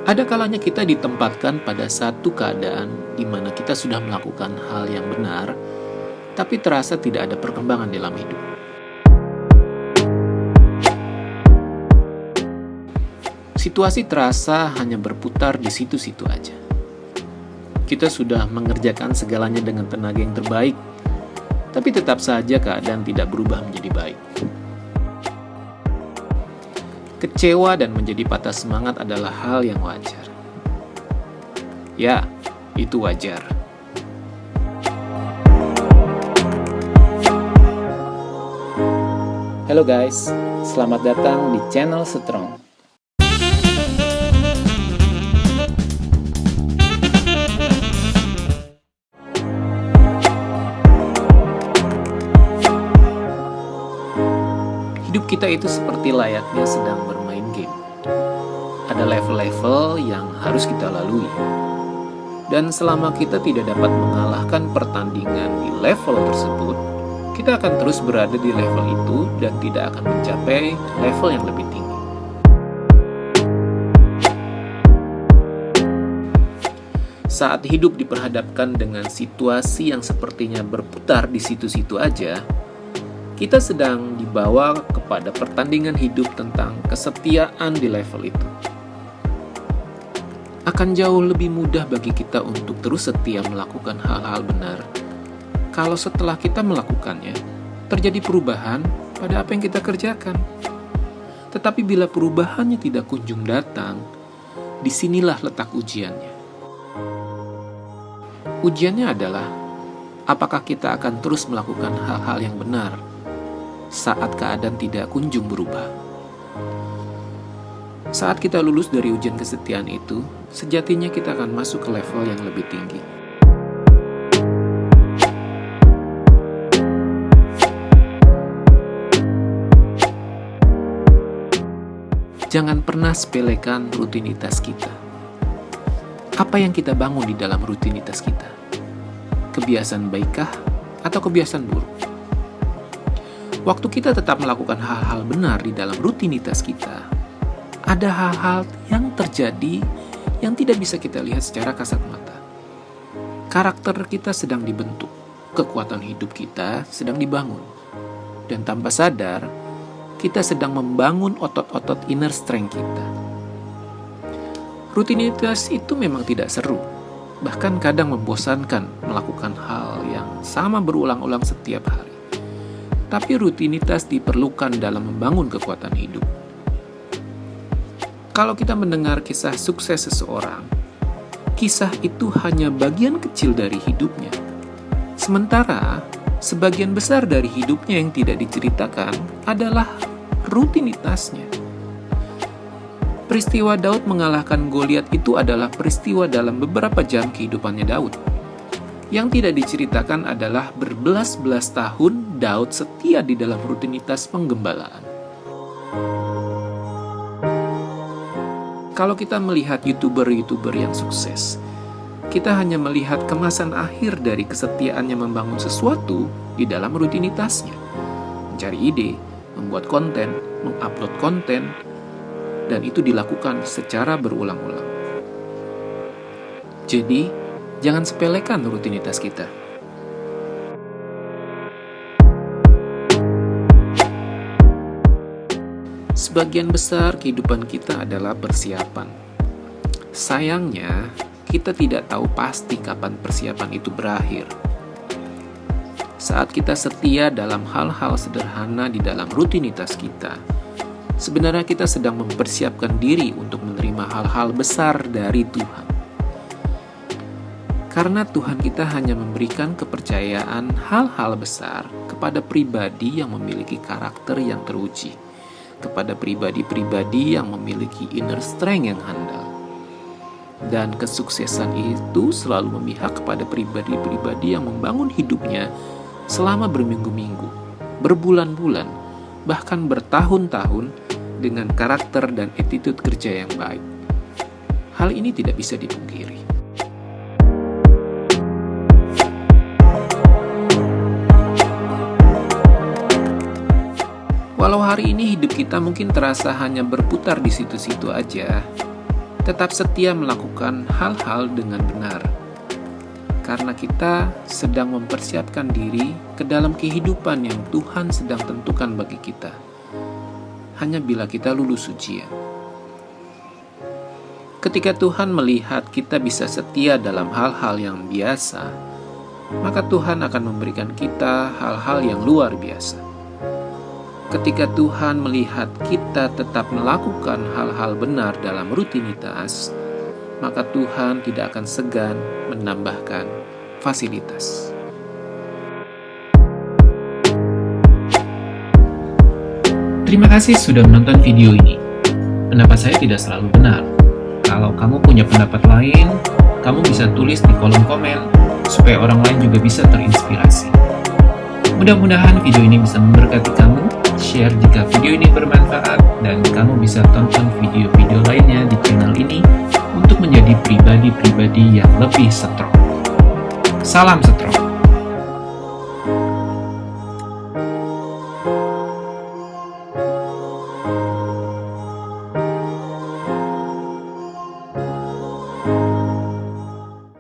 Ada kalanya kita ditempatkan pada satu keadaan di mana kita sudah melakukan hal yang benar, tapi terasa tidak ada perkembangan dalam hidup. Situasi terasa hanya berputar di situ-situ aja. Kita sudah mengerjakan segalanya dengan tenaga yang terbaik, tapi tetap saja keadaan tidak berubah menjadi baik. Kecewa dan menjadi patah semangat adalah hal yang wajar. Ya, itu wajar. Halo guys, selamat datang di channel Strong. Hidup kita itu seperti layaknya sedang bermain game. Ada level-level yang harus kita lalui. Dan selama kita tidak dapat mengalahkan pertandingan di level tersebut, kita akan terus berada di level itu dan tidak akan mencapai level yang lebih tinggi. Saat hidup diperhadapkan dengan situasi yang sepertinya berputar di situ-situ aja, kita sedang dibawa kepada pertandingan hidup tentang kesetiaan di level itu. Akan jauh lebih mudah bagi kita untuk terus setia melakukan hal-hal benar kalau setelah kita melakukannya, terjadi perubahan pada apa yang kita kerjakan. Tetapi bila perubahannya tidak kunjung datang, disinilah letak ujiannya. Ujiannya adalah, apakah kita akan terus melakukan hal-hal yang benar saat keadaan tidak kunjung berubah. Saat kita lulus dari ujian kesetiaan itu, sejatinya kita akan masuk ke level yang lebih tinggi. Jangan pernah sepelekan rutinitas kita. Apa yang kita bangun di dalam rutinitas kita? Kebiasaan baikkah atau kebiasaan buruk? Waktu kita tetap melakukan hal-hal benar di dalam rutinitas kita, ada hal-hal yang terjadi yang tidak bisa kita lihat secara kasat mata. Karakter kita sedang dibentuk, kekuatan hidup kita sedang dibangun, dan tanpa sadar, kita sedang membangun otot-otot inner strength kita. Rutinitas itu memang tidak seru, bahkan kadang membosankan melakukan hal yang sama berulang-ulang setiap hari. Tapi rutinitas diperlukan dalam membangun kekuatan hidup. Kalau kita mendengar kisah sukses seseorang, kisah itu hanya bagian kecil dari hidupnya. Sementara, sebagian besar dari hidupnya yang tidak diceritakan adalah rutinitasnya. Peristiwa Daud mengalahkan Goliat itu adalah peristiwa dalam beberapa jam kehidupannya Daud. Yang tidak diceritakan adalah berbelas-belas tahun Daud setia di dalam rutinitas penggembalaan. Kalau kita melihat YouTuber-YouTuber yang sukses, kita hanya melihat kemasan akhir dari kesetiaannya membangun sesuatu di dalam rutinitasnya. Mencari ide, membuat konten, mengupload konten, dan itu dilakukan secara berulang-ulang. Jadi, jangan sepelekan rutinitas kita. Sebagian besar kehidupan kita adalah persiapan. Sayangnya, kita tidak tahu pasti kapan persiapan itu berakhir. Saat kita setia dalam hal-hal sederhana di dalam rutinitas kita, sebenarnya kita sedang mempersiapkan diri untuk menerima hal-hal besar dari Tuhan. Karena Tuhan kita hanya memberikan kepercayaan hal-hal besar kepada pribadi yang memiliki karakter yang teruji, kepada pribadi-pribadi yang memiliki inner strength yang handal. Dan kesuksesan itu selalu memihak kepada pribadi-pribadi yang membangun hidupnya selama berminggu-minggu, berbulan-bulan, bahkan bertahun-tahun dengan karakter dan attitude kerja yang baik. Hal ini tidak bisa dipungkiri. Walau hari ini hidup kita mungkin terasa hanya berputar di situ-situ aja, tetap setia melakukan hal-hal dengan benar. Karena kita sedang mempersiapkan diri ke dalam kehidupan yang Tuhan sedang tentukan bagi kita. Hanya bila kita lulus ujian. Ketika Tuhan melihat kita bisa setia dalam hal-hal yang biasa, maka Tuhan akan memberikan kita hal-hal yang luar biasa. Ketika Tuhan melihat kita tetap melakukan hal-hal benar dalam rutinitas, maka Tuhan tidak akan segan menambahkan fasilitas. Terima kasih sudah menonton video ini. Pendapat saya tidak selalu benar. Kalau kamu punya pendapat lain, kamu bisa tulis di kolom komen supaya orang lain juga bisa terinspirasi. Mudah-mudahan video ini bisa memberkati kamu. Share jika video ini bermanfaat, dan kamu bisa tonton video-video lainnya di channel ini untuk menjadi pribadi-pribadi yang lebih strong. Salam strong.